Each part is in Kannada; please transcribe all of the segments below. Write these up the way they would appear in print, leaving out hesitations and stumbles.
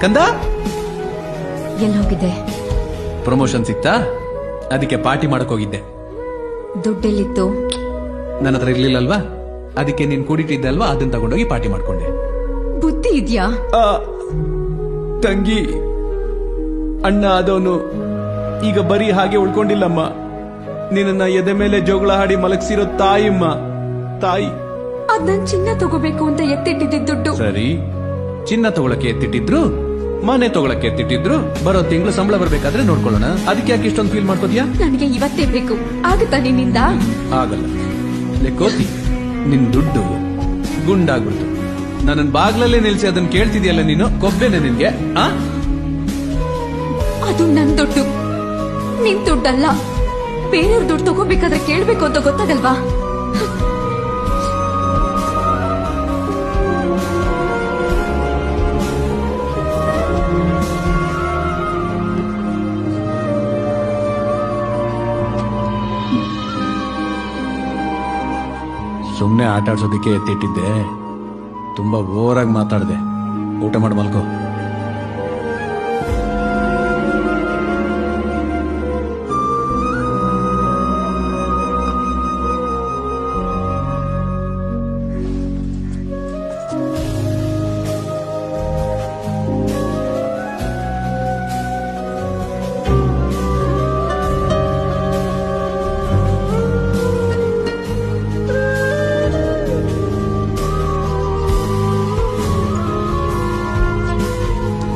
ಕಂದ ಎಲ್ಲೋಗಿದೆ? ಪ್ರಮೋಷನ್ ಸಿಕ್ತಾ? ಅದಕ್ಕೆ ಪಾರ್ಟಿ ಮಾಡಕ್ ಹೋಗಿದ್ದೆ. ದುಡ್ಡೆಲ್ಲಿತ್ತು? ನನ್ನ ಹತ್ರ ಇರ್ಲಿಲ್ಲಲ್ವಾ, ಅದಕ್ಕೆ ನೀನ್ ಕೂಡಿಟ್ಟಿದ್ದೆ ಅಲ್ವಾ, ಅದನ್ನ ತಗೊಂಡೋಗಿ ಪಾರ್ಟಿ ಮಾಡ್ಕೊಂಡೆ. ಬುದ್ಧಿ ಇದ್ಯಾ? ತಂಗಿ, ಅಣ್ಣ ಆದವನು ಈಗ ಬರೀ ಹಾಗೆ ಉಳ್ಕೊಂಡಿಲ್ಲಮ್ಮ. ನಿನ್ನ ಎದೆ ಮೇಲೆ ಜೋಗಳ ಹಾಡಿ ಮಲಗಿಸಿರೋ ತಾಯಿಮ್ಮ, ತಾಯಿ. ಅದ್ ನನ್ ಚಿನ್ನ ತಗೋಬೇಕು ಅಂತ ಎತ್ತಿಟ್ಟಿದ್ದ ದುಡ್ಡು. ಸರಿ, ಚಿನ್ನ ತಗೊಳಕ್ಕೆ ಎತ್ತಿಟ್ಟಿದ್ರು, ಮನೆ ತಗೊಳಕ್ಕೆ ಎತ್ತಿಟ್ಟಿದ್ರು, ಬರೋ ತಿಂಗಳು ಸಂಬಳ ಬರ್ಬೇಕಾದ್ರೆ ನೋಡ್ಕೊಳ್ಳೋಣ. ಅದಕ್ಕೆ ಯಾಕೆ ಇಷ್ಟೊಂದು ಫೀಲ್ ಮಾಡ್ಕೋದ್ಯಾ? ನನಗೆ ಇವತ್ತೇ ಬೇಕು. ಆಗುತ್ತಾ ನಿನ್ನಿಂದ? ಆಗಲ್ಲ. ಲೆಕ್ಕೋತಿ, ನಿನ್ ದುಡ್ಡು ಗುಂಡಾಗ್ಬಿಡ್ತು. ನನ್ನ ಬಾಗ್ಲಲ್ಲೇ ನಿಲ್ಸಿ ಅದನ್ನ ಕೇಳ್ತಿದ್ಯಲ್ಲ ನೀನು, ಕೊಬ್ಬೇನೆ ನಿನ್ಗೆ? ಅದು ನನ್ ದುಡ್ಡು, ನಿನ್ ದುಡ್ಡಲ್ಲ. ಬೇರೆಯವ್ರ ದುಡ್ಡು ತಗೋಬೇಕಾದ್ರೆ ಕೇಳ್ಬೇಕು ಅಂತ ಗೊತ್ತಾಗಲ್ವಾ? ಸುಮ್ನೆ ಆಟ ಆಡ್ಸೋದಕ್ಕೆ ಎತ್ತಿಟ್ಟಿದ್ದೆ. ತುಂಬಾ ಓವರಾಗಿ ಮಾತಾಡ್ದೆ. ಊಟ ಮಾಡಿ ಮಲ್ಕೋ.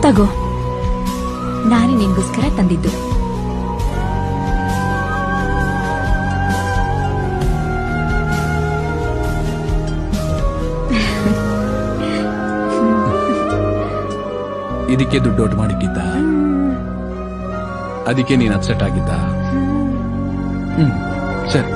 ತಗೋ, ನಾನೇ ನಿನ್ಗೋಸ್ಕರ ತಂದಿದ್ದು. ಇದಕ್ಕೆ ದುಡ್ಡು ಒಟ್ಟು ಮಾಡಿಟ್ಟಿದ್ದ? ಅದಕ್ಕೆ ನೀನ್ ಅಪ್ಸೆಟ್ ಆಗಿದ್ದ? ಸರಿ.